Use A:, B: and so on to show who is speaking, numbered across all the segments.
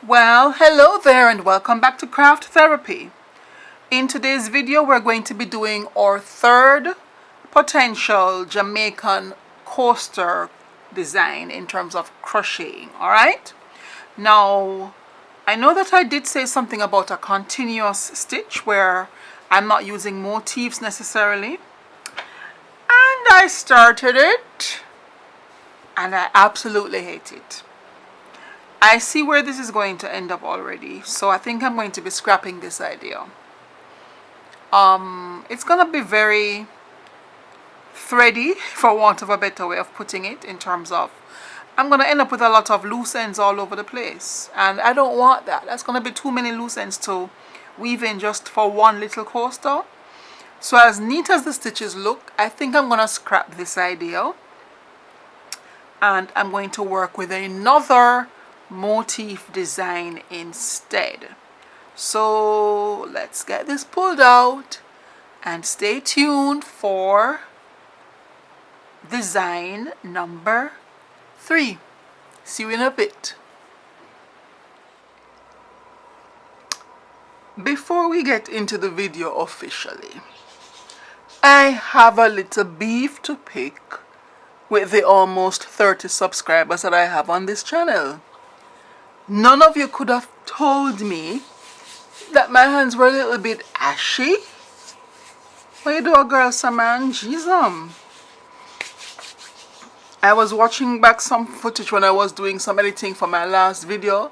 A: Well, hello there and welcome back to Craft Therapy. In today's video, we're going to be doing our third potential Jamaican coaster design in terms of crocheting, all right? Now, I know that I did say something about a continuous stitch where I'm not using motifs necessarily. And I started it and I absolutely hate it. I see where this is going to end up already, so I think I'm going to be scrapping this idea. It's gonna be very thready, for want of a better way of putting it, in terms of I'm gonna end up with a lot of loose ends all over the place, and I don't want that. That's gonna be too many loose ends to weave in just for one little coaster. So as neat as the stitches look, I think I'm gonna scrap this idea, and I'm going to work with another motif design instead. So let's get this pulled out and stay tuned for design number 3. See you in a bit. Before we get into the video officially, I have a little beef to pick with the almost 30 subscribers that I have on this channel. None of you could have told me that my hands were a little bit ashy. What you do, girl, some man? Jesus. I was watching back some footage when I was doing some editing for my last video,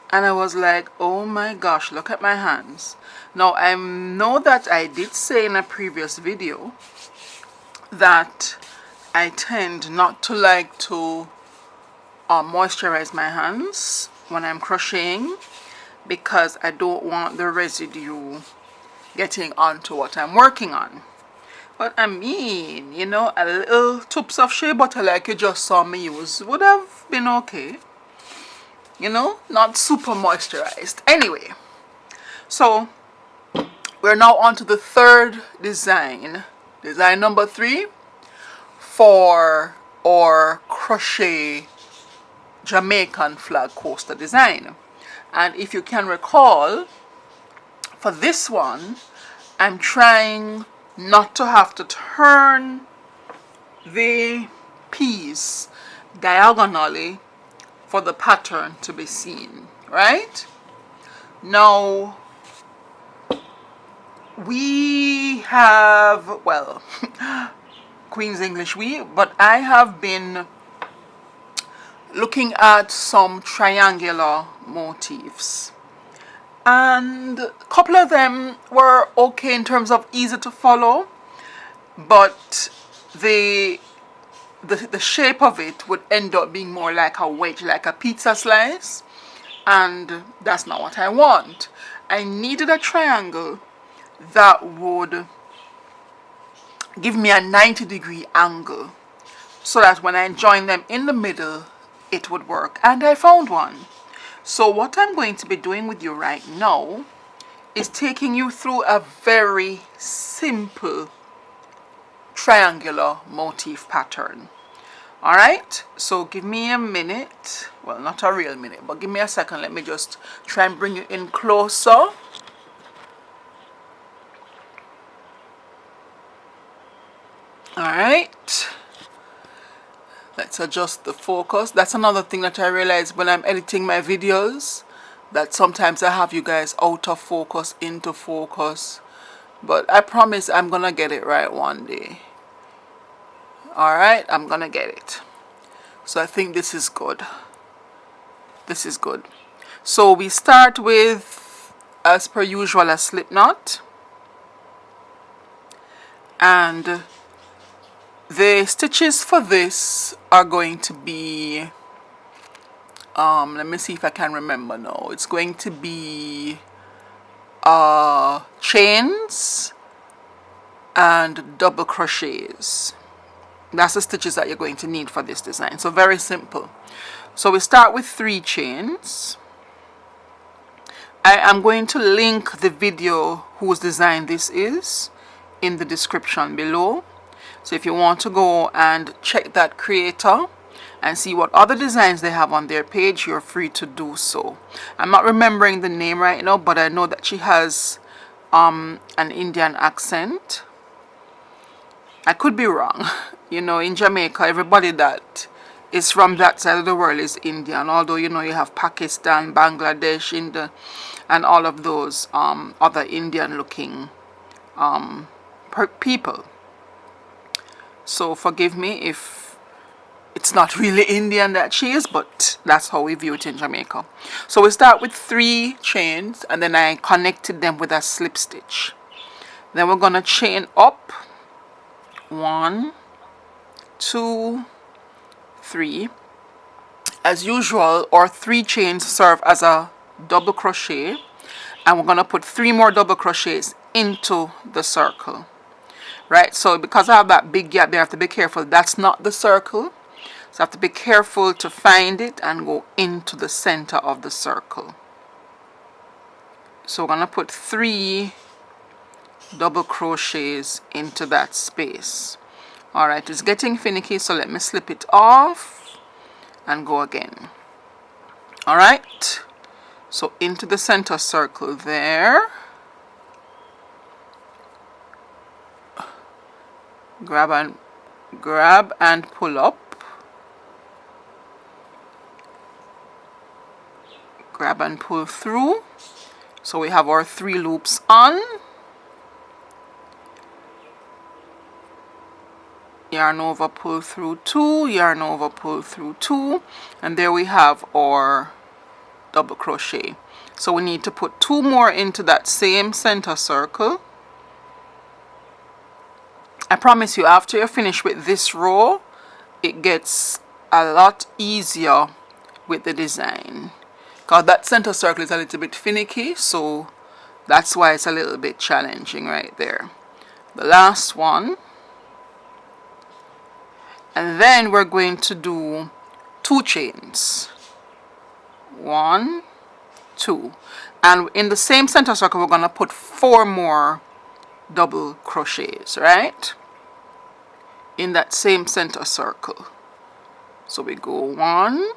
A: and I was like, oh my gosh, look at my hands. Now, I know that I did say in a previous video that I tend not to like to moisturize my hands when I'm crocheting because I don't want the residue getting onto what I'm working on. But I mean, you know, a little tubs of shea butter like you just saw me use would have been okay. You know, not super moisturized. Anyway, so we're now on to the third design. Design number 3 for our crochet Jamaican Flag Coaster design. And if you can recall, for this one, I'm trying not to have to turn the piece diagonally for the pattern to be seen, right? Now, we have, well, Queen's English but I have been looking at some triangular motifs, and a couple of them were okay in terms of easy to follow, but the shape of it would end up being more like a wedge, like a pizza slice, and that's not what I want. I needed a triangle that would give me a 90-degree angle so that when I join them in the middle it would work, and I found one. So what I'm going to be doing with you right now is taking you through a very simple triangular motif pattern. Alright, so give me a minute, well, not a real minute, but give me a second. Let me just try and bring you in closer. Alright, let's adjust the focus. That's another thing that I realize when I'm editing my videos, that sometimes I have you guys out of focus, into focus, but I promise I'm gonna get it right one day. Alright, I'm gonna get it. So I think this is good. This is good. So we start with, as per usual, a slip knot, and the stitches for this are going to be, let me see if I can remember now. It's going to be chains and double crochets. That's the stitches that you're going to need for this design. So very simple. So we start with 3 chains. I am going to link the video whose design this is in the description below. So if you want to go and check that creator, and see what other designs they have on their page, you're free to do so. I'm not remembering the name right now, but I know that she has an Indian accent. I could be wrong. You know, in Jamaica, everybody that is from that side of the world is Indian, although you know you have Pakistan, Bangladesh, India, and all of those other Indian looking people. So forgive me if it's not really Indian that she is, but that's how we view it in Jamaica. So we start with 3 chains, and then I connected them with a slip stitch. Then we're going to chain up 1, 2, 3. As usual, our 3 chains serve as a double crochet, and we're going to put 3 more double crochets into the circle. Right, so because I have that big gap there, I have to be careful. That's not the circle. So I have to be careful to find it and go into the center of the circle. So we're going to put 3 double crochets into that space. Alright, it's getting finicky, so let me slip it off and go again. Alright, so into the center circle there. Grab and pull up. Grab and pull through. So we have our 3 loops on. Yarn over, pull through 2, yarn over, pull through 2, and there we have our double crochet. So we need to put 2 more into that same center circle. I promise you, after you're finished with this row, it gets a lot easier with the design, because that center circle is a little bit finicky, so that's why it's a little bit challenging right there. The last one, and then we're going to do 2 chains, 1, 2, and in the same center circle we're going to put 4 more double crochets, right, in that same center circle. So we go 1,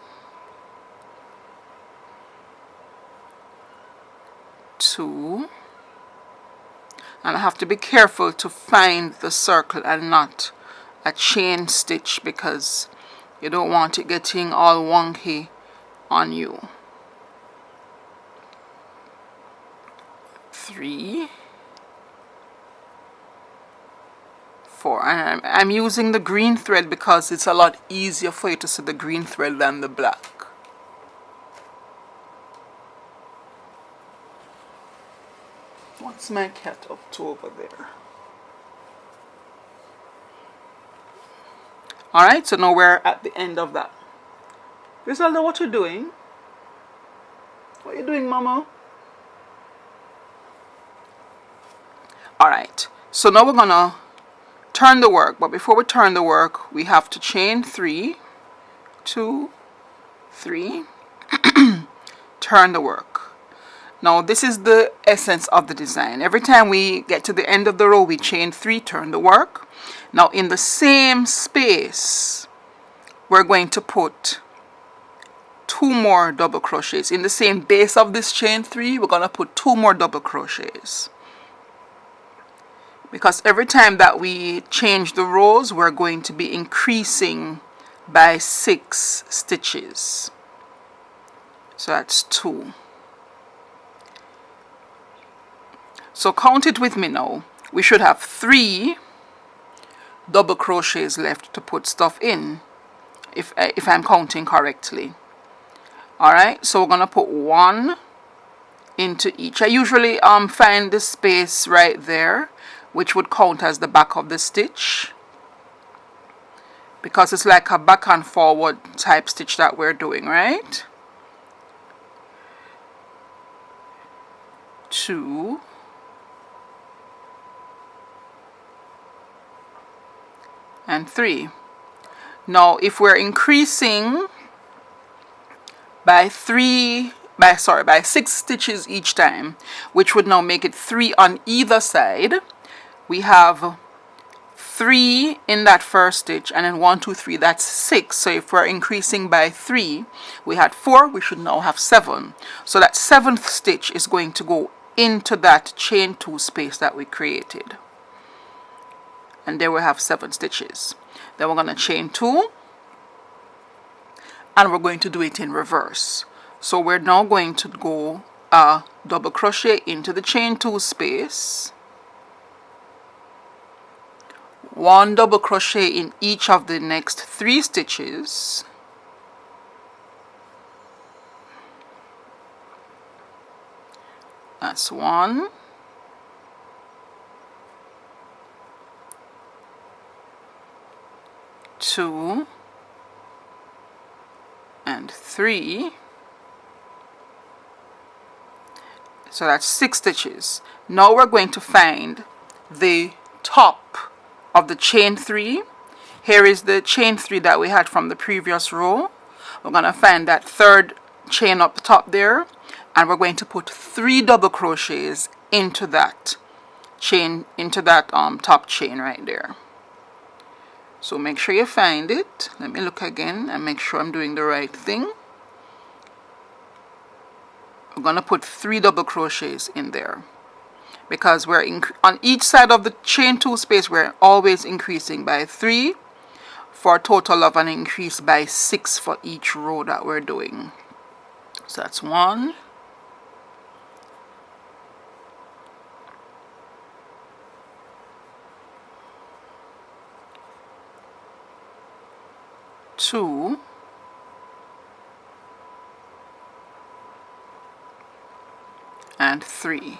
A: 2, and I have to be careful to find the circle and not a chain stitch, because you don't want it getting all wonky on you. 3, 4, and I'm using the green thread because it's a lot easier for you to see the green thread than the black. What's my cat up to over there? Alright, so now we're at the end of that. Griselda, what you doing? What you doing, Mama? Alright, so now we're gonna turn the work, but before we turn the work, we have to chain 3, 2, 3, turn the work. Now this is the essence of the design. Every time we get to the end of the row, we chain 3, turn the work. Now in the same space, we're going to put 2 more double crochets. In the same base of this chain 3, we're going to put 2 more double crochets. Because every time that we change the rows, we're going to be increasing by 6 stitches. So that's 2. So count it with me now. We should have 3 double crochets left to put stuff in, if I'm counting correctly. Alright, so we're going to put 1 into each. I usually find the space right there, which would count as the back of the stitch, because it's like a back and forward type stitch that we're doing, right? 2, and 3. Now if we're increasing by 6 stitches each time, which would now make it 3 on either side, we have 3 in that first stitch, and then 1 2 3, that's 6. So if we're increasing by 3, we had 4, we should now have 7. So that 7th stitch is going to go into that chain 2 space that we created, and there we have 7 stitches. Then we're going to chain 2, and we're going to do it in reverse. So we're now going to go a double crochet into the chain 2 space, 1 double crochet in each of the next 3 stitches, that's 1, 2, and 3. So that's 6 stitches. Now we're going to find the top of the chain 3. Here is the chain 3 that we had from the previous row. We're going to find that third chain up the top there, and we're going to put 3 double crochets into that chain, into that top chain right there. So make sure you find it. Let me look again and make sure I'm doing the right thing. We're going to put 3 double crochets in there, because we're on each side of the chain 2 space, we're always increasing by 3, for a total of an increase by 6 for each row that we're doing. So that's 1, 2, and 3.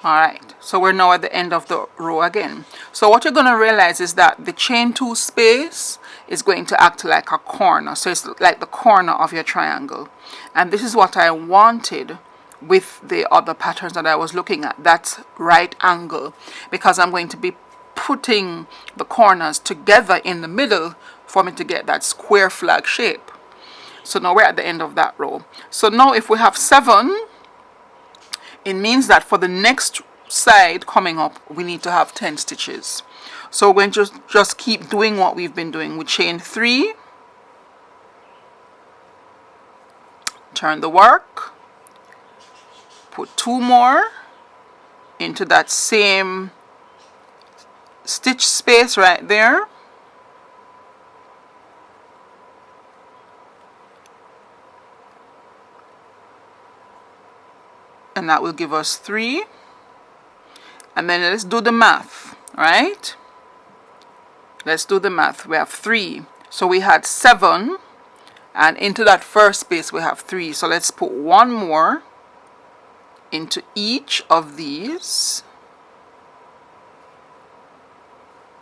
A: Alright, so we're now at the end of the row again. So what you're going to realize is that the chain 2 space is going to act like a corner. So it's like the corner of your triangle. And this is what I wanted with the other patterns that I was looking at. That's right angle, because I'm going to be putting the corners together in the middle for me to get that square flag shape. So now we're at the end of that row. So now if we have 7, it means that for the next side coming up, we need to have 10 stitches. So we're going to just keep doing what we've been doing. We chain 3, turn the work, put 2 more into that same stitch space right there, and that will give us 3. And then let's do the math, right? Let's do the math. We have 3, so we had 7, and into that first space we have 3. So let's put 1 more into each of these.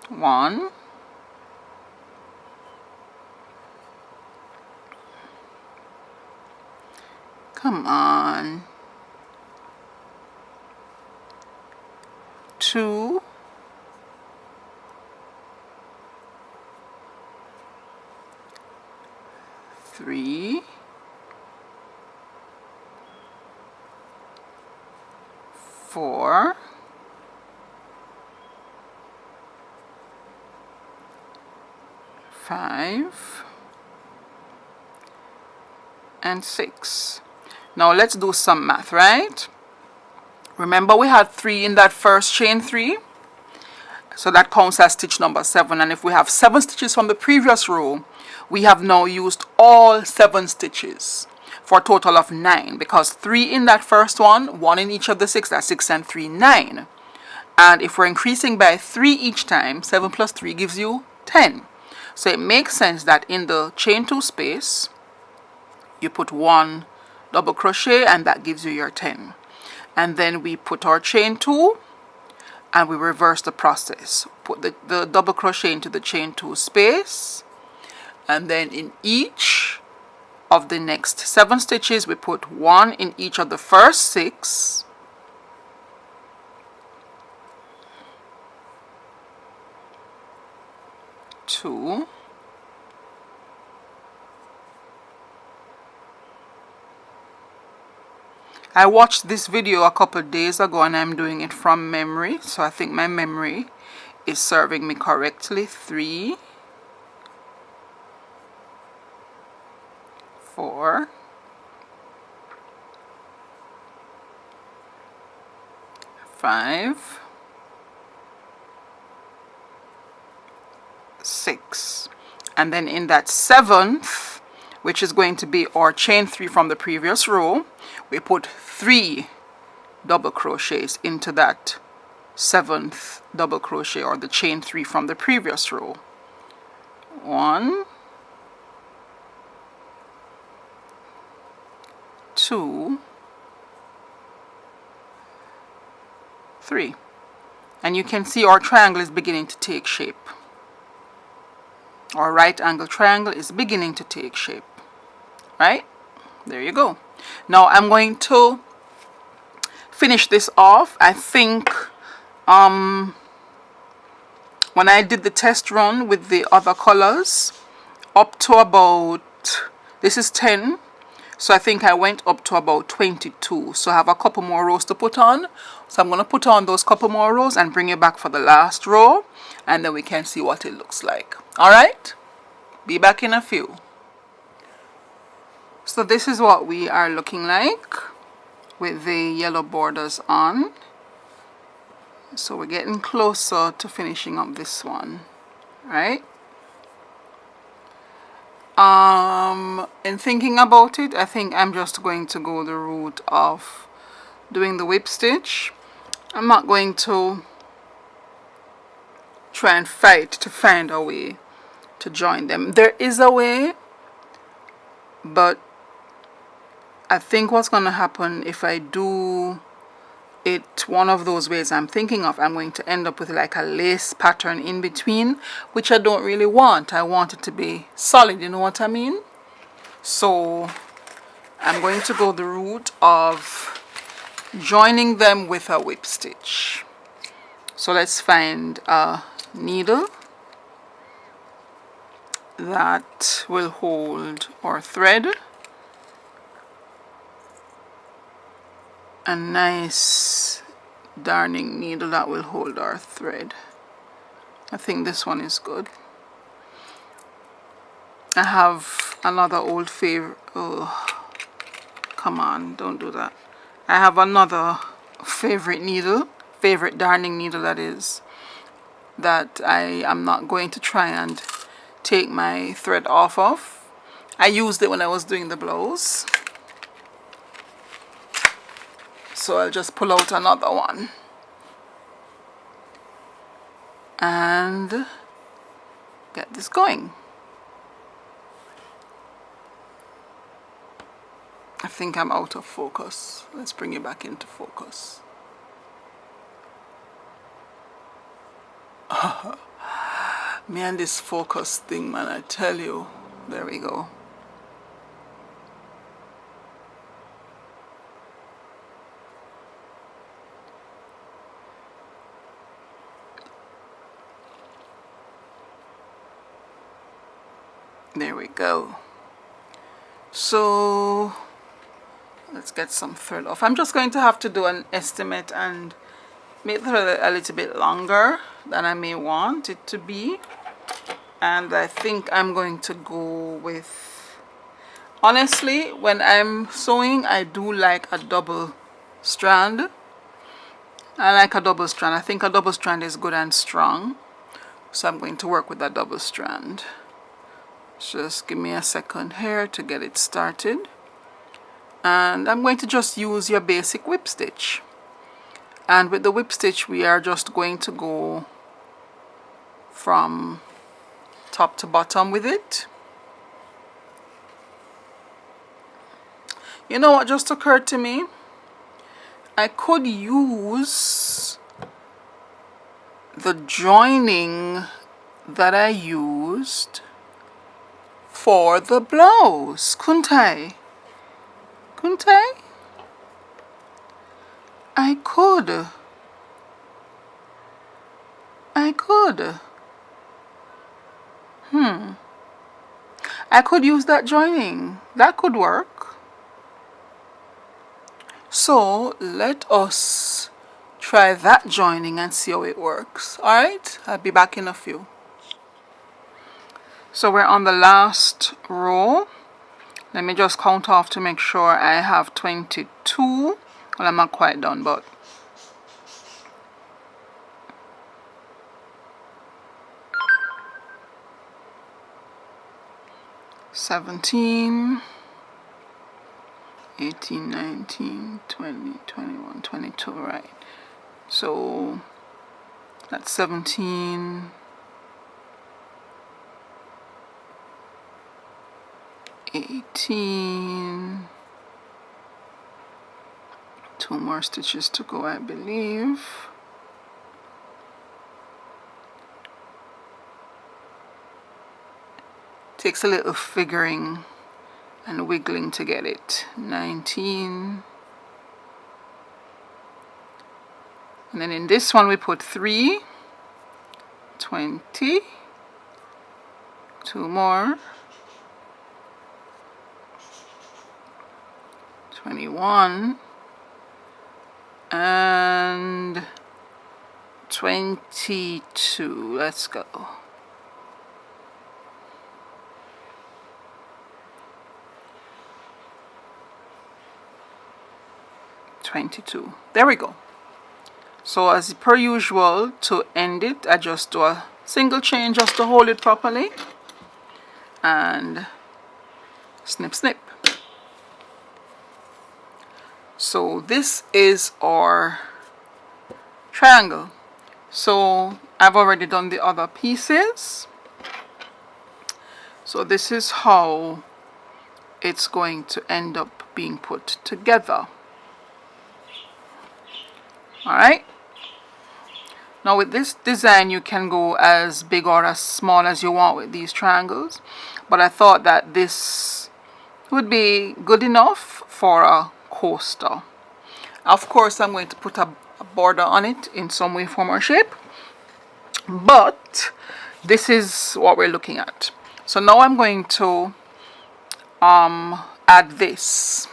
A: 1, come on, 2, 3, 4, 5, and 6. Now let's do some math, right? Remember we had 3 in that first chain 3, so that counts as stitch number 7. And if we have 7 stitches from the previous row, we have now used all 7 stitches for a total of 9, because 3 in that first one, 1 in each of the 6, that's 6 and 3, 9. And if we're increasing by 3 each time, 7 plus 3 gives you 10. So it makes sense that in the chain 2 space, you put 1 double crochet, and that gives you your 10. And then we put our chain 2, and we reverse the process. Put the double crochet into the chain 2 space, and then in each of the next 7 stitches we put 1 in each of the first 6, two, I watched this video a couple days ago and I'm doing it from memory, so I think my memory is serving me correctly. 3, 4, 5, 6, and then in that 7th, which is going to be our chain 3 from the previous row, we put 3 double crochets into that 7th double crochet, or the chain 3 from the previous row. 1, 2, 3, and you can see our triangle is beginning to take shape. Our right angle triangle is beginning to take shape. Right? There you go. Now I'm going to finish this off. I think when I did the test run with the other colors, up to about, this is 10, so I think I went up to about 22. So I have a couple more rows to put on. So I'm going to put on those couple more rows and bring you back for the last row, and then we can see what it looks like. Alright? Be back in a few. So this is what we are looking like with the yellow borders on. So we're getting closer to finishing up this one, right? In thinking about it, I think I'm just going to go the route of doing the whip stitch. I'm not going to try and fight to find a way to join them. There is a way, but I think what's going to happen if I do it one of those ways I'm thinking of, I'm going to end up with like a lace pattern in between, which I don't really want. I want it to be solid, you know what I mean? So I'm going to go the route of joining them with a whip stitch. So let's find a needle that will hold our thread. A nice darning needle that will hold our thread. I think this one is good. I have another old favorite. Oh, come on, don't do that. I have another favorite needle, favorite darning needle that is, that I am not going to try and take my thread off of. I used it when I was doing the blouse. So I'll just pull out another one and get this going. I think I'm out of focus. Let's bring it back into focus. Me and this focus thing, man, I tell you. There we go. There we go. So let's get some thread off. I'm just going to have to do an estimate and make the thread a little bit longer than I may want it to be. And I think I'm going to go with, honestly, when I'm sewing, I do like a double strand. I like a double strand. I think a double strand is good and strong. So I'm going to work with a double strand. Just give me a second here to get it started. And I'm going to just use your basic whip stitch. And with the whip stitch, we are just going to go from top to bottom with it. You know what just occurred to me? I could use the joining that I used for the blouse, couldn't I? Couldn't I? I could. I could use that joining. That could work. So let us try that joining and see how it works. Alright, I'll be back in a few. So we're on the last row. Let me just count off to make sure I have 22. Well, I'm not quite done, but 17, 18, 19, 20, 21, 22, right? So that's 17, 18, 2 more stitches to go, I believe. Takes a little figuring and wiggling to get it. 19. And then in this one we put 3, 20, 2 more, 21, and 22. Let's go. 22. There we go. So as per usual, to end it, I just do a single chain just to hold it properly, and snip snip. So this is our triangle. So I've already done the other pieces. So this is how it's going to end up being put together. Alright, now with this design you can go as big or as small as you want with these triangles, but I thought that this would be good enough for a coaster. Of course I'm going to put a border on it in some way, form or shape, but this is what we're looking at. So now I'm going to add this.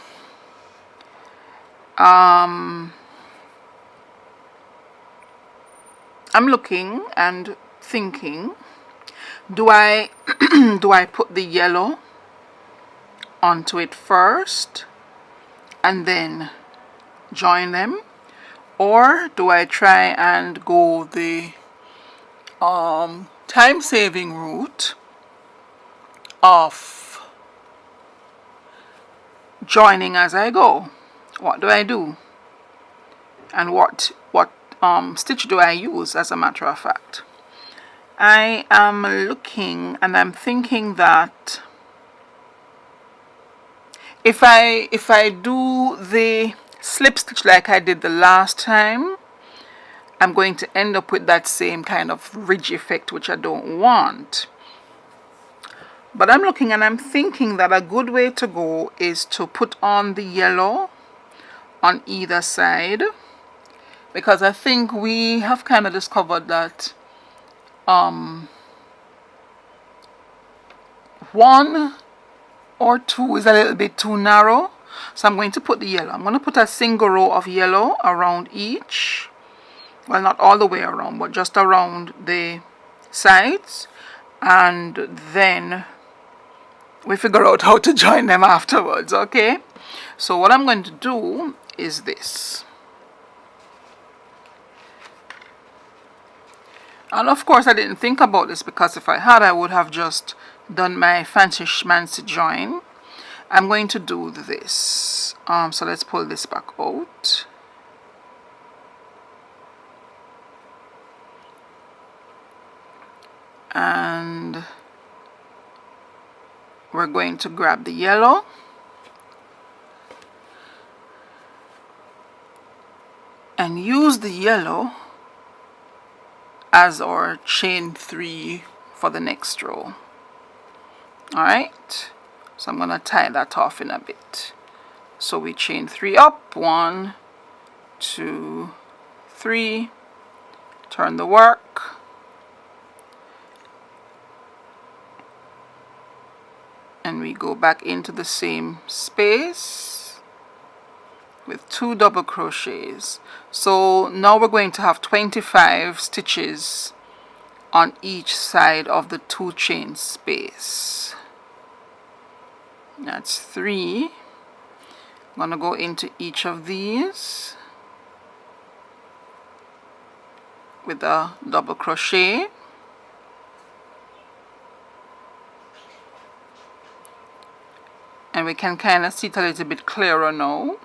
A: I'm looking and thinking, do I do I put the yellow onto it first and then join them, or do I try and go the time-saving route of joining as I go? What do I do, and what stitch do I use, as a matter of fact? I am looking and I'm thinking that if I do the slip stitch like I did the last time, I'm going to end up with that same kind of ridge effect, which I don't want. But I'm looking and I'm thinking that a good way to go is to put on the yellow on either side, because I think we have kind of discovered that 1 or 2 is a little bit too narrow. So I'm going to put the yellow. I'm going to put a single row of yellow around each. Well, not all the way around, but just around the sides. And then we figure out how to join them afterwards, okay? So what I'm going to do is this. And of course I didn't think about this, because if I had, I would have just done my fancy schmancy join. I'm going to do this. So let's pull this back out. And we're going to grab the yellow. And use the yellow as our chain 3 for the next row. Alright, so I'm going to tie that off in a bit. So we chain 3 up, 1, 2, 3, turn the work, and we go back into the same space with 2 double crochets. So now we're going to have 25 stitches on each side of the 2 chain space. That's 3. I'm going to go into each of these with a double crochet. And we can kind of see it a little bit clearer now.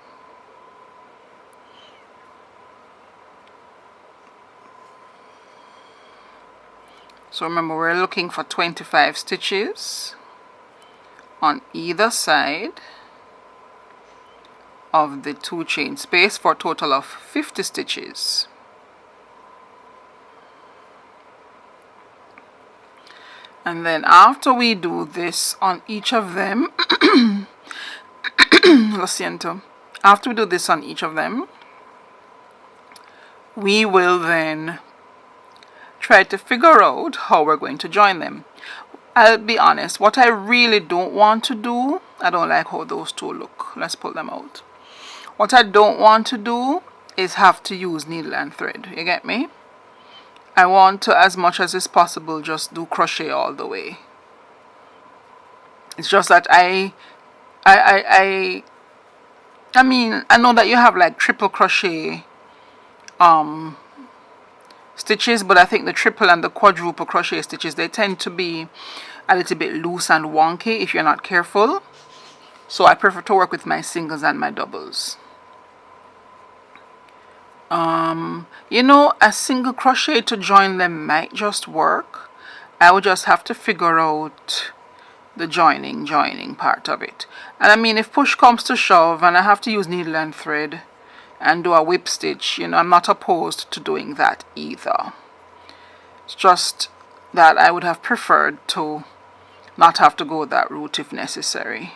A: So remember, we're looking for 25 stitches on either side of the 2 chain space for a total of 50 stitches. And then after we do this on each of them, lo siento, after we do this on each of them, we will then try to figure out how we're going to join them. I'll be honest, what I really don't want to do, I don't like how those two look. Let's pull them out. What I don't want to do is have to use needle and thread. You get me? I want to, as much as is possible, just do crochet all the way. It's just that I mean, I know that you have like triple crochet stitches, but I think the triple and the quadruple crochet stitches, they tend to be a little bit loose and wonky if you're not careful. So I prefer to work with my singles and my doubles. You know, a single crochet to join them might just work. I would just have to figure out the joining part of it. And I mean, if push comes to shove and I have to use needle and thread and do a whip stitch, you know, I'm not opposed to doing that either. It's just that I would have preferred to not have to go that route if necessary.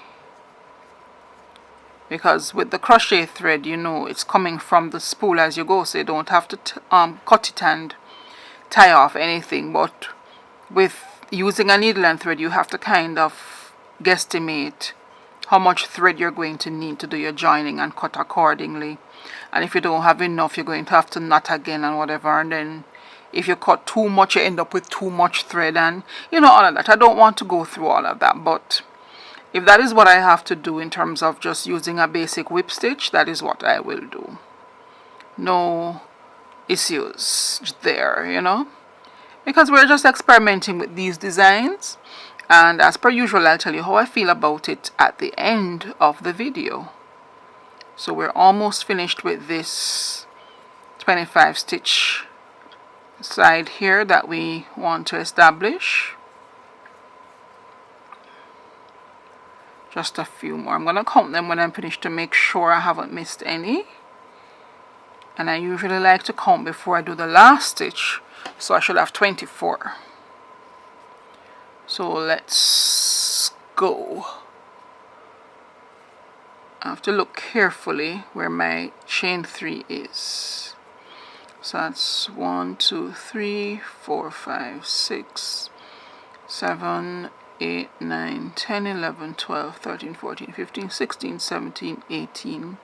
A: Because with the crochet thread, you know, it's coming from the spool as you go, so you don't have to cut it and tie off anything. But with using a needle and thread, you have to kind of guesstimate how much thread you're going to need to do your joining and cut accordingly. And if you don't have enough, you're going to have to knot again and whatever. And then if you cut too much, you end up with too much thread and, you know, all of that. I don't want to go through all of that, but if that is what I have to do in terms of just using a basic whip stitch, that is what I will do. No issues there, you know, because we're just experimenting with these designs, and as per usual, I'll tell you how I feel about it at the end of the video. So we're almost finished with this 25 stitch side here that we want to establish. Just a few more. I'm going to count them when I'm finished to make sure I haven't missed any. And I usually like to count before I do the last stitch. So I should have 24. So let's go. I have to look carefully where my chain 3 is. So that's 1, 2, 3, 4, 5, 6, 7, 8, 9, 10, 11, 12, 13, 14, 15, 16, 17, 18.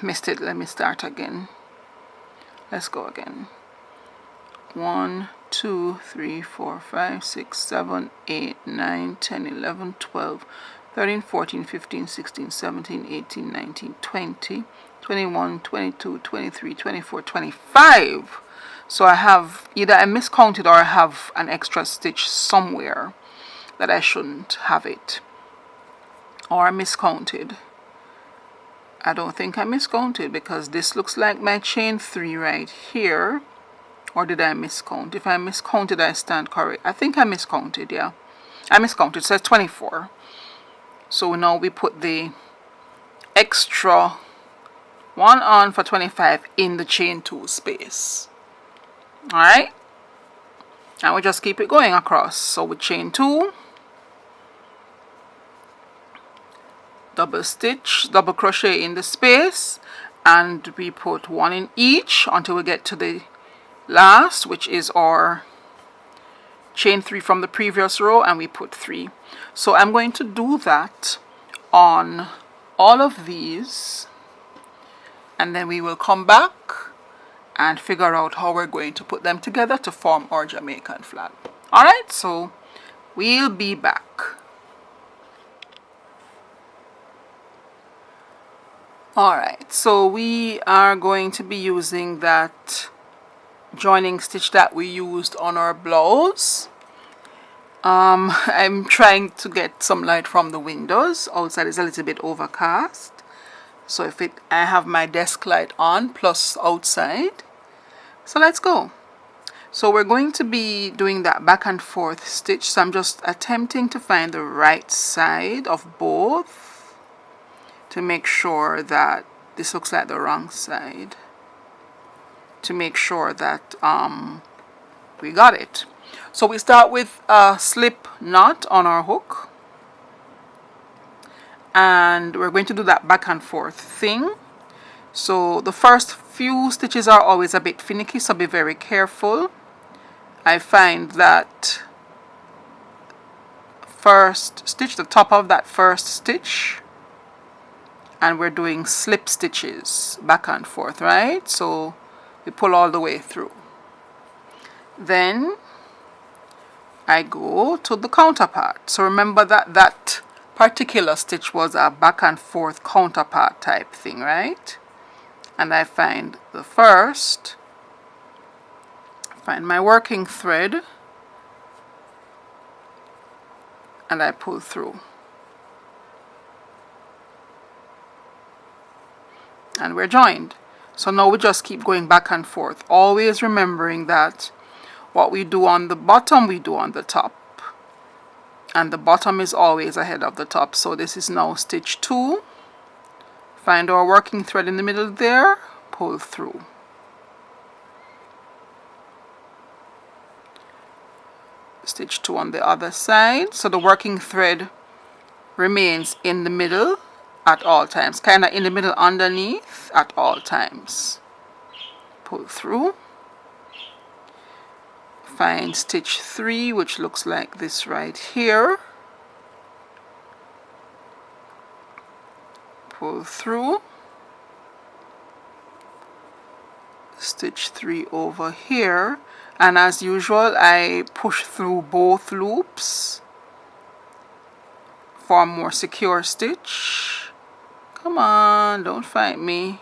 A: Missed it. Let me start again. Let's go again. 1, 2, 3, 4, 5, 6, 7, 8, 9, 10, 11, 12, 13, 14, 15, 16, 17, 18, 19, 20, 21, 22, 23, 24, 25. So I have either I miscounted or I have an extra stitch somewhere that I shouldn't have it, or I miscounted. I don't think I miscounted, because this looks like my chain 3 right here. Or did I miscount? If I miscounted, I stand correct. I think I miscounted, yeah. I miscounted, so it's 24. So now we put the extra one on for 25 in the chain 2 space. Alright? And we just keep it going across. So with chain 2, double stitch, double crochet in the space, and we put 1 in each until we get to the last, which is our chain 3 from the previous row, and we put 3. So I'm going to do that on all of these and then we will come back and figure out how we're going to put them together to form our Jamaican flag. Alright, so we'll be back. Alright, so we are going to be using that joining stitch that we used on our blouse. I'm trying to get some light from the windows. Outside is a little bit overcast, so I have my desk light on plus outside. So let's go. So we're going to be doing that back and forth stitch, so I'm just attempting to find the right side of both to make sure that this looks like the wrong side, to make sure that we got it. So we start with a slip knot on our hook, and we're going to do that back and forth thing. So the first few stitches are always a bit finicky, so be very careful. I find that first stitch, the top of that first stitch, and we're doing slip stitches back and forth, right? So we pull all the way through. Then I go to the counterpart. So remember that that particular stitch was a back and forth counterpart type thing, right? And I find the first, find my working thread, and I pull through. And we're joined. So now we just keep going back and forth, always remembering that what we do on the bottom we do on the top, and the bottom is always ahead of the top. So this is now stitch 2. Find our working thread in the middle there, pull through. Stitch 2 on the other side, so the working thread remains in the middle at all times, kind of in the middle underneath at all times. Pull through. Find stitch 3, which looks like this right here. Pull through. Stitch 3 over here, and as usual I push through both loops for a more secure stitch. Come on, don't fight me.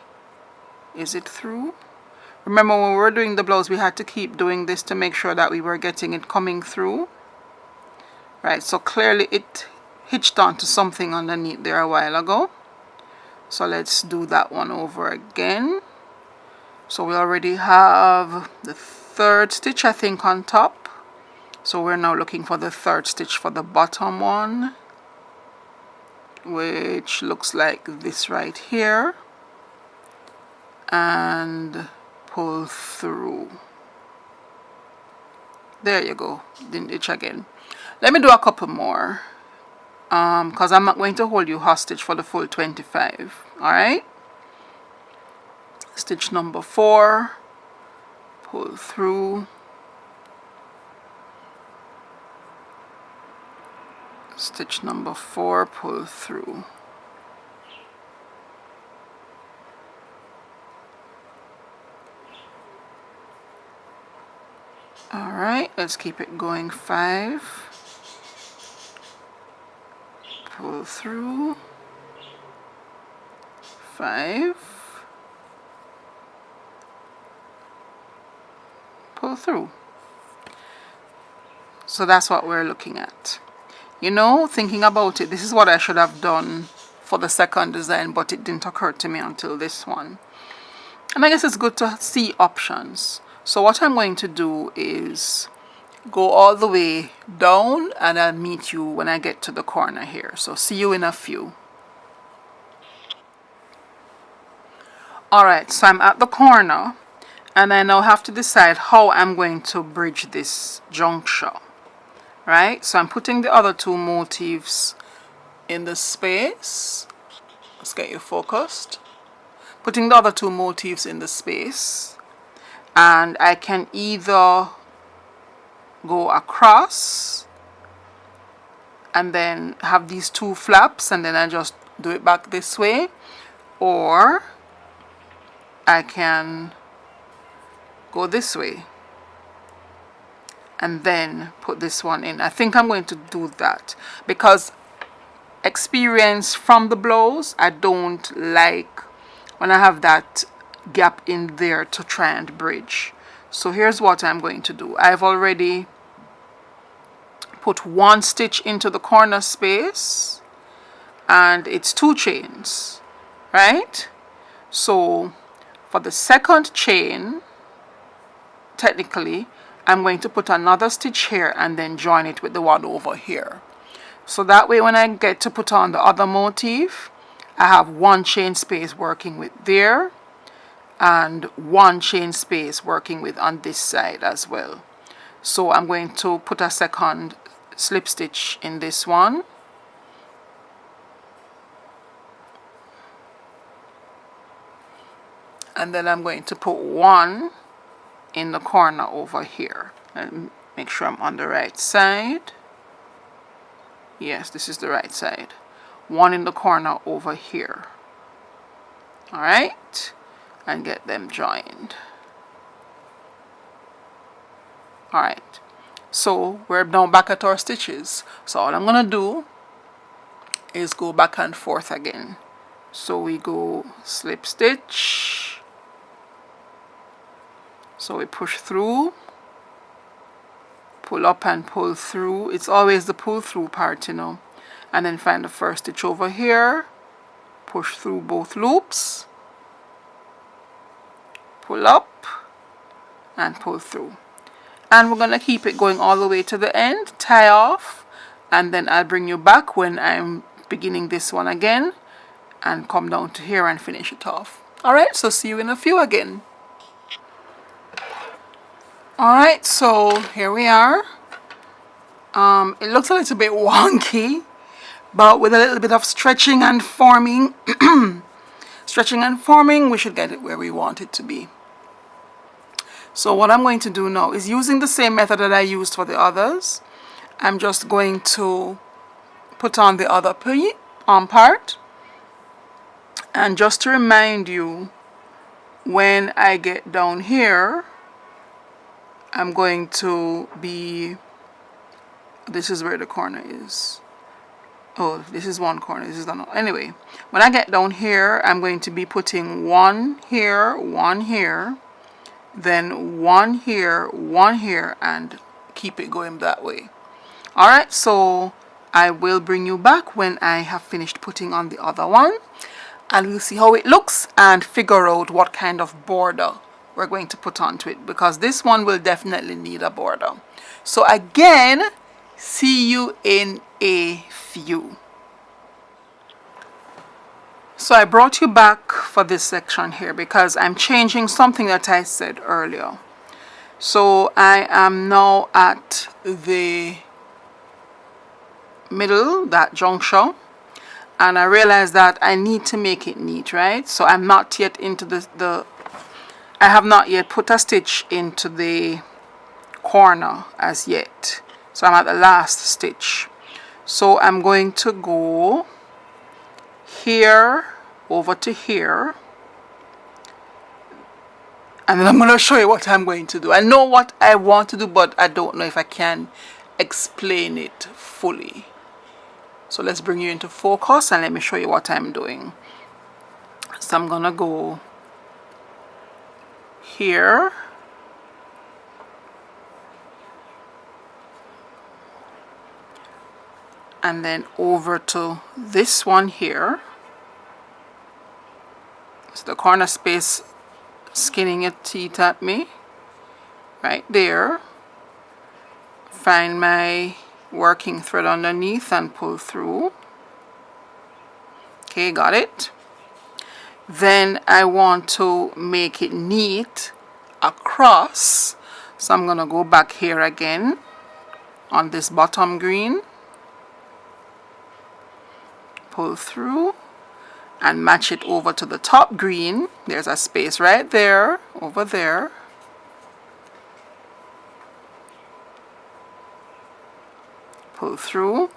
A: Is it through? Remember, when we were doing the blouse, we had to keep doing this to make sure that we were getting it coming through. Right, so clearly it hitched onto something underneath there a while ago. So let's do that one over again. So we already have the third stitch, I think, on top. So we're now looking for the third stitch for the bottom one, which looks like this right here, and pull through. There you go. Didn't itch again. Let me do a couple more, because I'm not going to hold you hostage for the full 25. Alright, stitch number 4, pull through. Stitch number 4, pull through. Alright, let's keep it going. 5, pull through. 5, pull through. So that's what we're looking at. You know, thinking about it, this is what I should have done for the second design, but it didn't occur to me until this one. And I guess it's good to see options. So what I'm going to do is go all the way down, and I'll meet you when I get to the corner here. So see you in a few. Alright, so I'm at the corner, and I now have to decide how I'm going to bridge this juncture. Right, so I'm putting the other two motifs in the space. Let's get you focused. Putting the other two motifs in the space, and I can either go across and then have these two flaps, and then I just do it back this way, or I can go this way and then put this one in. I think I'm going to do that because experience from the blouse, I don't like when I have that gap in there to try and bridge. So here's what I'm going to do. I've already put one stitch into the corner space and it's 2 chains, right? So for the second chain, technically I'm going to put another stitch here and then join it with the one over here. So that way when I get to put on the other motif, I have 1 chain space working with there and 1 chain space working with on this side as well. So I'm going to put a second slip stitch in this one. And then I'm going to put 1 in the corner over here. And make sure I'm on the right side. Yes, this is the right side. 1 in the corner over here. Alright? And get them joined. Alright. So we're now back at our stitches. So all I'm going to do is go back and forth again. So we go slip stitch. So we push through. Pull up and pull through. It's always the pull through part, you know. And then find the first stitch over here. Push through both loops. Pull up and pull through. And we're going to keep it going all the way to the end. Tie off. And then I'll bring you back when I'm beginning this one again. And come down to here and finish it off. Alright, so see you in a few again. Alright, so here we are. It looks a little bit wonky, but with a little bit of stretching and forming, we should get it where we want it to be. So what I'm going to do now is using the same method that I used for the others. I'm just going to put on the other part. And just to remind you, when I get down here, I'm going to be, this is where the corner is. Oh, this is one corner, this is another. Anyway, when I get down here, I'm going to be putting 1 here, 1 here, then 1 here, and keep it going that way. Alright, so I will bring you back when I have finished putting on the other one, and we'll see how it looks and figure out what kind of border we're going to put onto it, because this one will definitely need a border. So again, see you in a few. So I brought you back for this section here because I'm changing something that I said earlier. So I am now at the middle, that juncture, and I realize that I need to make it neat, right? So I'm not yet into I have not yet put a stitch into the corner as yet. So I'm at the last stitch. So I'm going to go here over to here. And then I'm going to show you what I'm going to do. I know what I want to do, but I don't know if I can explain it fully. So let's bring you into focus and let me show you what I'm doing. So I'm going to go here, and then over to this one here. So the corner space skinning your teeth at me right there. Find my working thread underneath and pull through. Okay, got it. Then I want to make it neat across, so I'm gonna go back here again on this bottom green, pull through and match it over to the top green. There's a space right there, over there. Pull through.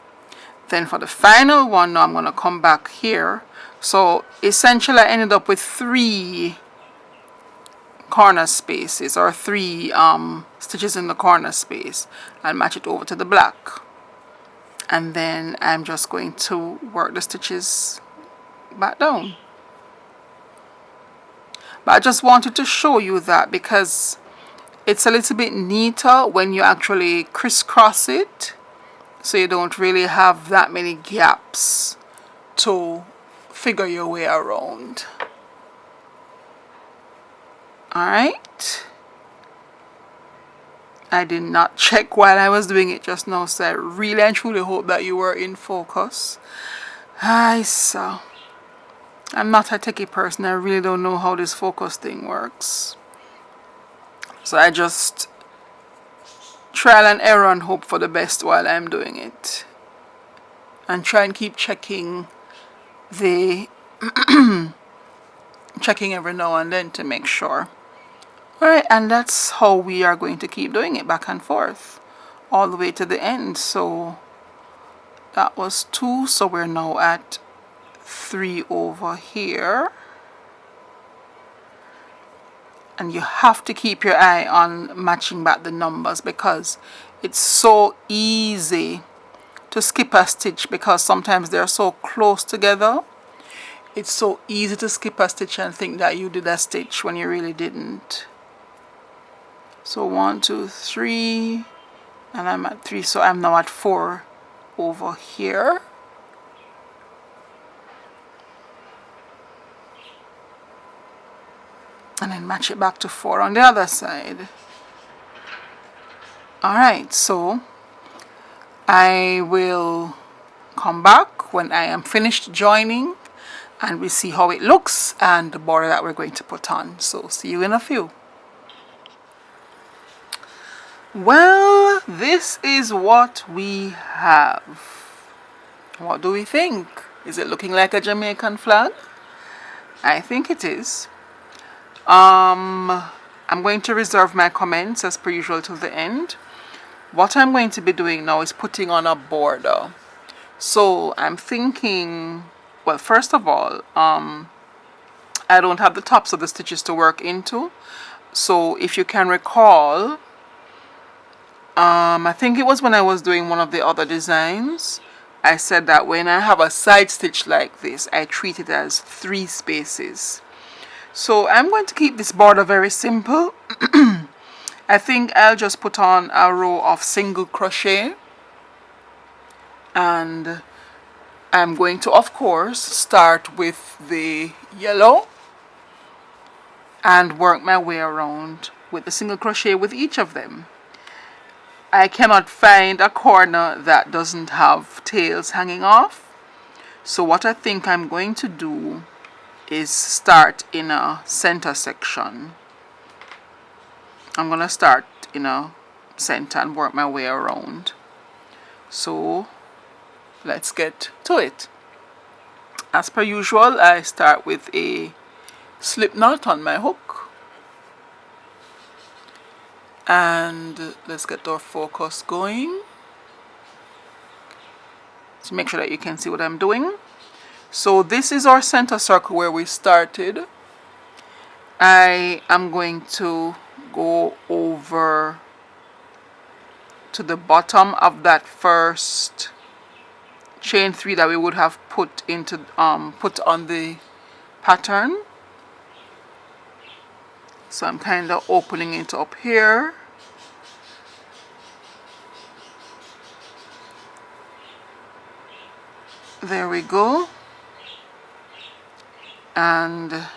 A: Then for the final one, now I'm going to come back here. So essentially I ended up with 3 corner spaces, or 3 stitches in the corner space, and match it over to the black. And then I'm just going to work the stitches back down. But I just wanted to show you that because it's a little bit neater when you actually crisscross it, so you don't really have that many gaps to figure your way around. Alright, I did not check while I was doing it just now, so I really and truly hope that you were in focus. So I'm not a techie person. I really don't know how this focus thing works, so I just trial and error and hope for the best while I'm doing it, and try and keep checking checking every now and then to make sure. Alright, and that's how we are going to keep doing it, back and forth all the way to the end. So that was 2, so we're now at 3 over here. And you have to keep your eye on matching back the numbers, because it's so easy to skip a stitch because sometimes they're so close together. It's so easy to skip a stitch and think that you did a stitch when you really didn't. So 1, 2, 3, and I'm at 3, so I'm now at 4 over here. And then match it back to 4 on the other side. Alright, so I will come back when I am finished joining, and we see how it looks and the border that we're going to put on. So see you in a few. Well, this is what we have. What do we think? Is it looking like a Jamaican flag? I think it is. I'm going to reserve my comments as per usual till the end. What I'm going to be doing now is putting on a border. So I'm thinking, well, first of all, I don't have the tops of the stitches to work into. So if you can recall, I think it was when I was doing one of the other designs, I said that when I have a side stitch like this, I treat it as 3 spaces. So I'm going to keep this border very simple. I think I'll just put on a row of single crochet, and I'm going to, of course, start with the yellow and work my way around with the single crochet with each of them. I cannot find a corner that doesn't have tails hanging off, so what I think I'm going to do is start in a center section. I'm going to start in a center and work my way around. So let's get to it. As per usual, I start with a slip knot on my hook. And let's get our focus going to make sure that you can see what I'm doing. So this is our center circle where we started. I am going to go over to the bottom of that first chain 3 that we would have put into put on the pattern. So I'm kind of opening it up here. There we go. And I'm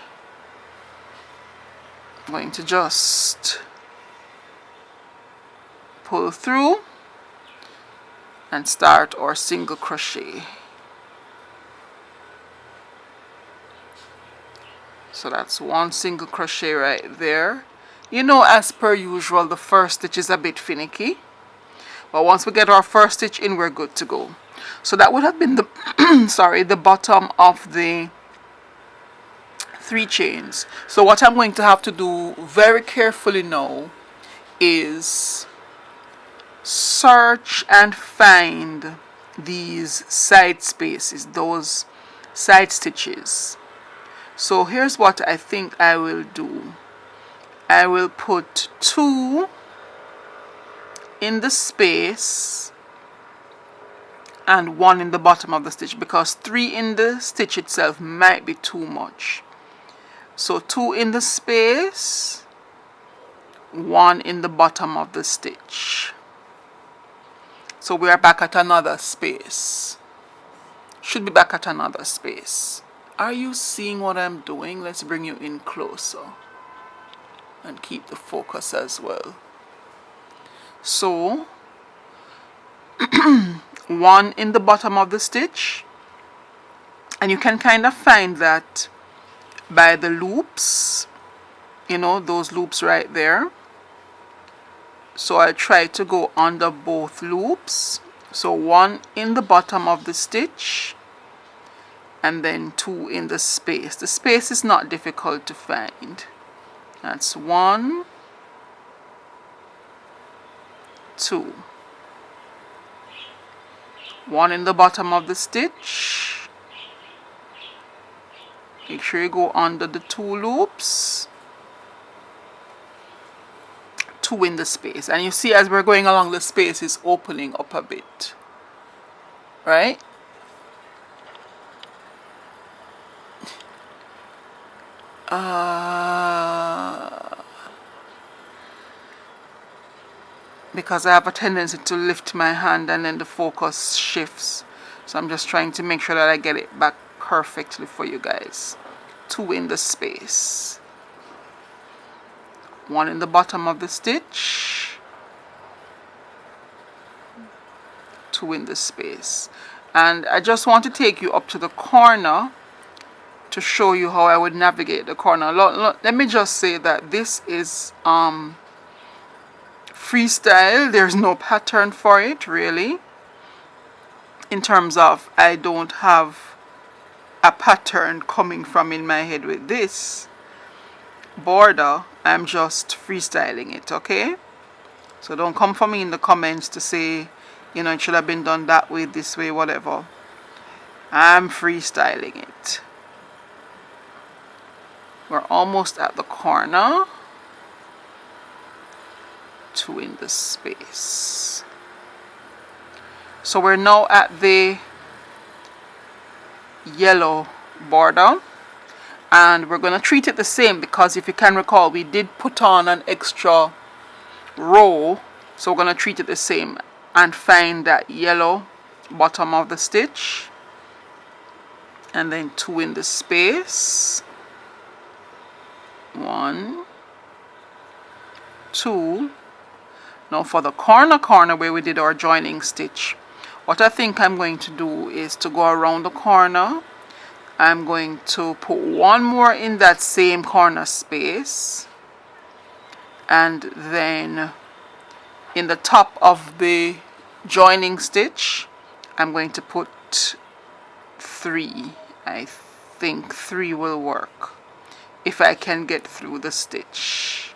A: going to just pull through and start our single crochet. So that's 1 single crochet right there. You know, as per usual, the first stitch is a bit finicky, but once we get our first stitch in, we're good to go. So that would have been the sorry, the bottom of the 3 chains. So what I'm going to have to do very carefully now is search and find these side spaces, those side stitches. So here's what I think I will do. I will put 2 in the space and 1 in the bottom of the stitch, because 3 in the stitch itself might be too much. So 2 in the space, 1 in the bottom of the stitch. So we are back at another space. Should be back at another space. Are you seeing what I'm doing? Let's bring you in closer and keep the focus as well. So 1 in the bottom of the stitch, and you can kind of find that by the loops, you know, those loops right there. So I try to go under both loops. So 1 in the bottom of the stitch and then 2 in the space. The space is not difficult to find. That's 1, 2. 1 in the bottom of the stitch. Make sure you go under the 2 loops. 2 in the space. And you see, as we're going along, the space is opening up a bit. Right? Because I have a tendency to lift my hand and then the focus shifts. So I'm just trying to make sure that I get it back perfectly for you guys. 2 in the space. 1 in the bottom of the stitch. 2 in the space. And I just want to take you up to the corner to show you how I would navigate the corner. Let me just say that this is freestyle. There's no pattern for it really, in terms of I don't have a pattern coming from in my head with this border. I'm just freestyling it, okay? So don't come for me in the comments to say, you know, it should have been done that way, this way, whatever. I'm freestyling it. We're almost at the corner. 2 in the space. So we're now at the yellow border, and we're going to treat it the same, because if you can recall, we did put on an extra row. So we're going to treat it the same and find that yellow bottom of the stitch, and then 2 in the space. 1, 2. Now for the corner where we did our joining stitch, what I think I'm going to do is to go around the corner. I'm going to put 1 more in that same corner space, and then in the top of the joining stitch I'm going to put 3. I think 3 will work if I can get through the stitch.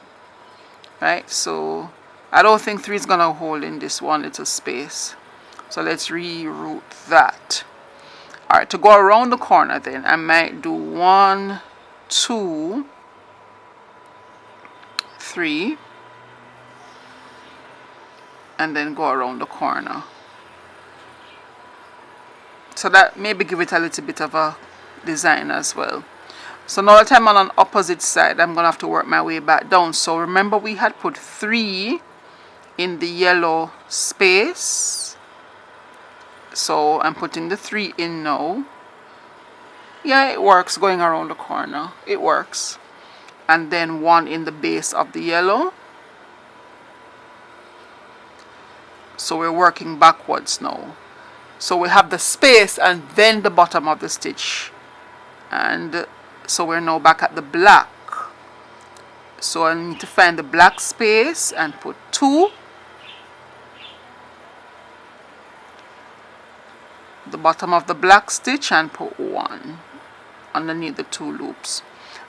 A: Right, so I don't think 3 is gonna hold in this one little space, so let's reroute that. Alright, to go around the corner then, I might do 1, 2, 3, and then go around the corner. So that maybe give it a little bit of a design as well. So now that I'm on an opposite side, I'm going to have to work my way back down. So remember, we had put 3 in the yellow space. So I'm putting the 3 in now. Yeah, it works going around the corner. It works. And then 1 in the base of the yellow. So we're working backwards now. So we have the space and then the bottom of the stitch. And so we're now back at the black. So I need to find the black space and put 2. The bottom of the black stitch and put 1 underneath the 2 loops.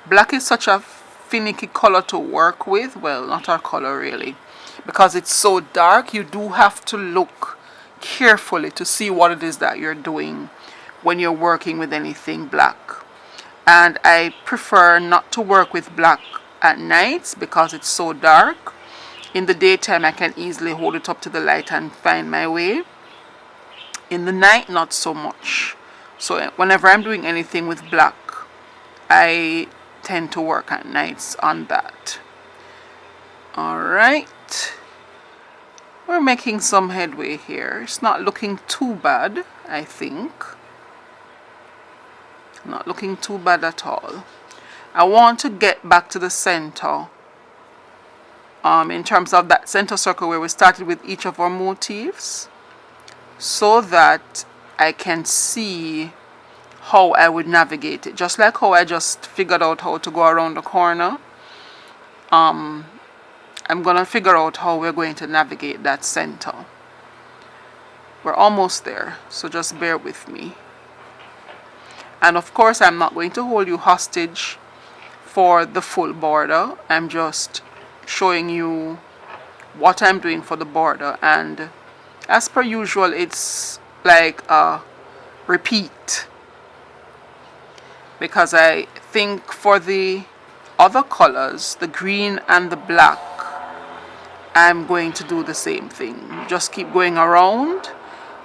A: Black is such a finicky color to work with. Well, not our color really, because it's so dark. You do have to look carefully to see what it is that you're doing when you're working with anything black. And I prefer not to work with black at night because it's so dark. In the daytime I can easily hold it up to the light and find my way. In the night, not so much. So whenever I'm doing anything with black, I tend to work at nights on that. Alright, we're making some headway here. It's not looking too bad, I think. Not looking too bad at all. I want to get back to the center, in terms of that center circle where we started with each of our motifs, so that I can see how I would navigate it. Just like how I just figured out how to go around the corner, I'm gonna figure out how we're going to navigate that center. We're almost there, so just bear with me. And of course I'm not going to hold you hostage for the full border. I'm just showing you what I'm doing for the border, and as per usual it's like a repeat, because I think for the other colors, the green and the black, I'm going to do the same thing. Just keep going around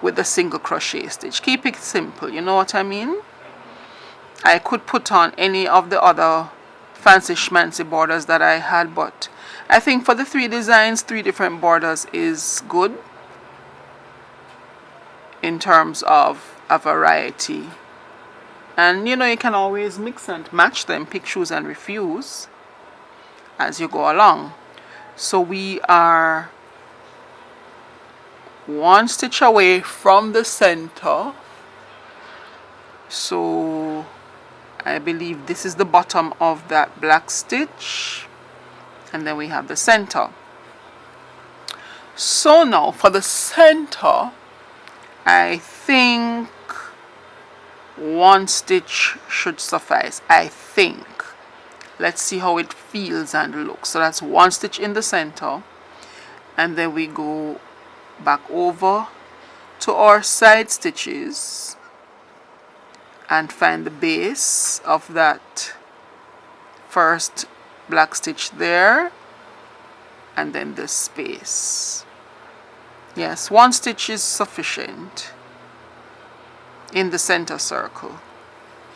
A: with the single crochet stitch. Keep it simple, you know what I mean? I could put on any of the other fancy schmancy borders that I had, but I think for the 3 designs, 3 different borders is good in terms of a variety. And you know, you can always mix and match them, pick, choose and refuse as you go along. So we are 1 stitch away from the center. So I believe this is the bottom of that black stitch, and then we have the center. So now for the center, I think 1 stitch should suffice. I think. Let's see how it feels and looks. So that's 1 stitch in the center, and then we go back over to our side stitches and find the base of that first black stitch there, and then this space. Yes, 1 stitch is sufficient in the center circle.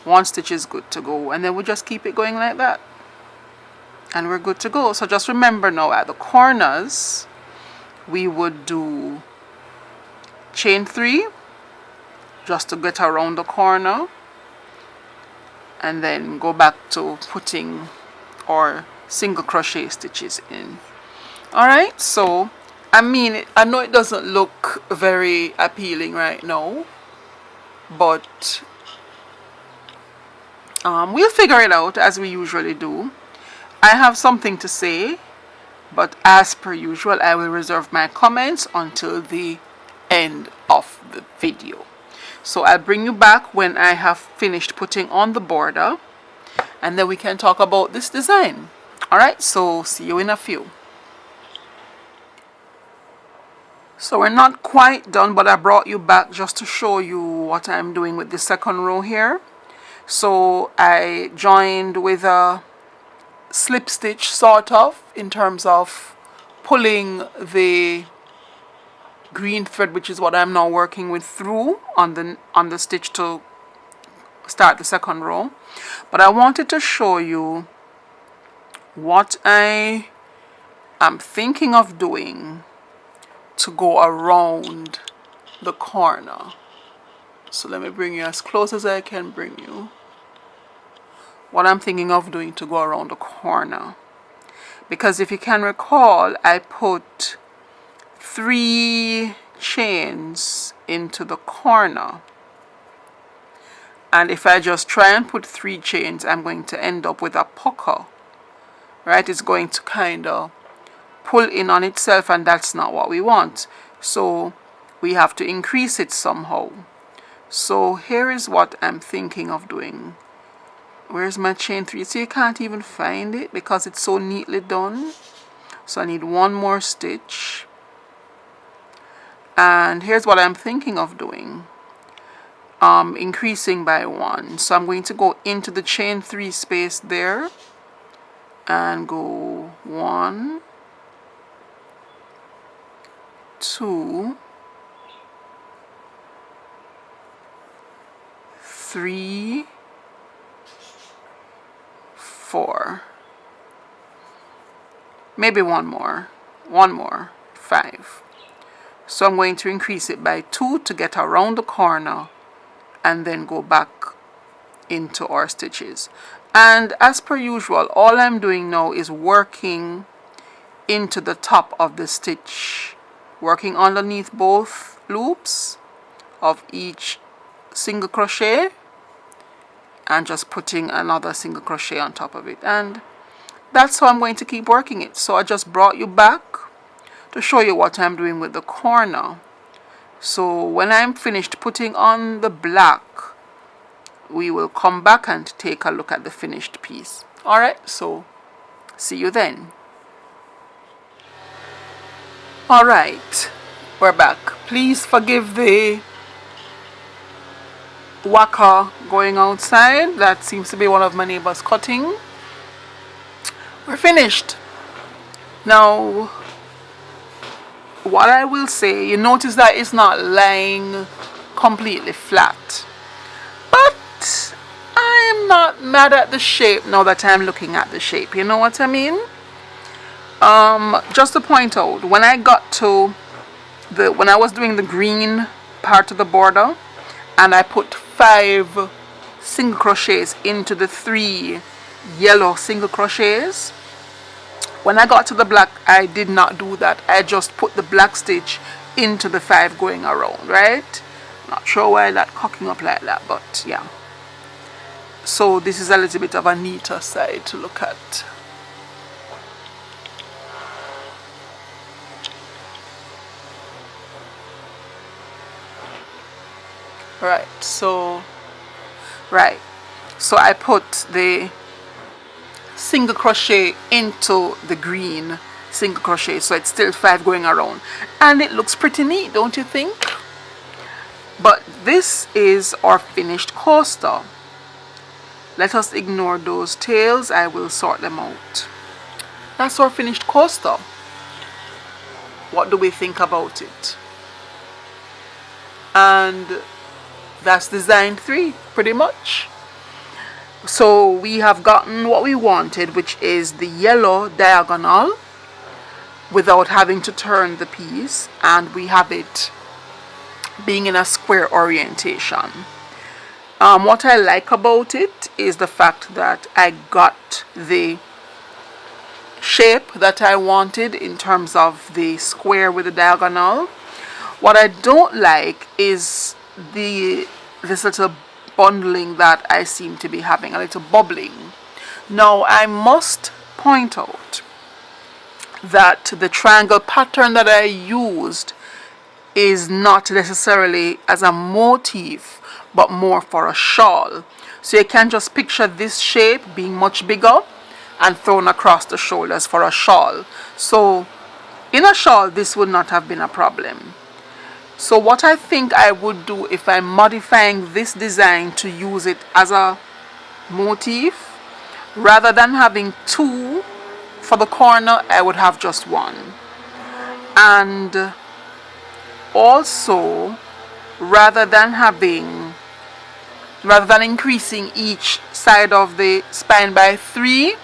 A: 1 stitch is good to go, and then we just keep it going like that, and we're good to go. So just remember now, at the corners we would do chain 3 just to get around the corner, and then go back to putting our single crochet stitches in. Alright, so I mean, I know it doesn't look very appealing right now, but we'll figure it out as we usually do. I have something to say, but as per usual I will reserve my comments until the end of the video. So I'll bring you back when I have finished putting on the border, and then we can talk about this design. Alright, so see you in a few. So we're not quite done, but I brought you back just to show you what I'm doing with the second row here. So I joined with a slip stitch, sort of, in terms of pulling the green thread, which is what I'm now working with, through on the stitch to start the second row. But I wanted to show you what I am thinking of doing to go around the corner. So let me bring you as close as I can bring you. What I'm thinking of doing to go around the corner, because if you can recall, I put 3 chains into the corner, and if I just try and put 3 chains, I'm going to end up with a pucker, right? It's going to kind of pull in on itself, and that's not what we want. So we have to increase it somehow. So here is what I'm thinking of doing. Where's my chain 3? See, you can't even find it because it's so neatly done. So I need 1 more stitch, and here's what I'm thinking of doing, increasing by 1. So I'm going to go into the chain 3 space there, and go 1, 2, 3, 4, maybe one more, 5. So I'm going to increase it by 2 to get around the corner and then go back into our stitches. And as per usual, all I'm doing now is working into the top of the stitch, working underneath both loops of each single crochet and just putting another single crochet on top of it. And that's how I'm going to keep working it. So I just brought you back to show you what I'm doing with the corner. So when I'm finished putting on the black, we will come back and take a look at the finished piece. Alright, so see you then. Alright, we're back. Please forgive the whacker going outside. That seems to be one of my neighbors cutting. We're finished. Now, what I will say, you notice that it's not lying completely flat. But I am not mad at the shape now that I'm looking at the shape. You know what I mean? Just to point out, when I was doing the green part of the border, and I put 5 single crochets into the 3 yellow single crochets, when I got to the black, I did not do that. I just put the black stitch into the 5 going around, right? Not sure why that cocking up like that, but yeah. So this is a little bit of a neater side to look at. Right, so I put the single crochet into the green single crochet, so it's still 5 going around, and it looks pretty neat, don't you think? But this is our finished coaster. Let us ignore those tails, I will sort them out. That's our finished coaster. What do we think about it? And that's design 3 pretty much. So we have gotten what we wanted, which is the yellow diagonal without having to turn the piece, and we have it being in a square orientation. What I like about it is the fact that I got the shape that I wanted in terms of the square with the diagonal. What I don't like is this little bundling that I seem to be having, a little bubbling. Now I must point out that the triangle pattern that I used is not necessarily as a motif, but more for a shawl. So you can just picture this shape being much bigger and thrown across the shoulders for a shawl. So in a shawl this would not have been a problem. So what I think I would do if I'm modifying this design to use it as a motif, rather than having 2 for the corner, I would have just 1. And also, rather than increasing each side of the spine by 3,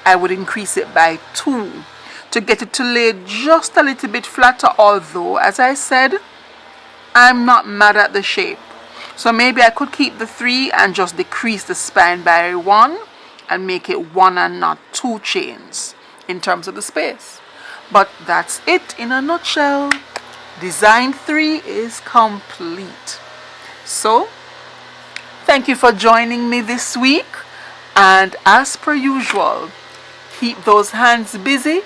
A: I would increase it by 2 to get it to lay just a little bit flatter, although, as I said, I'm not mad at the shape. So maybe I could keep the 3 and just decrease the spine by 1 and make it 1 and not 2 chains in terms of the space. But that's it in a nutshell. Design 3 is complete. So thank you for joining me this week, and as per usual, keep those hands busy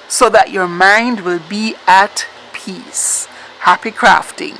A: so that your mind will be at peace. Happy crafting.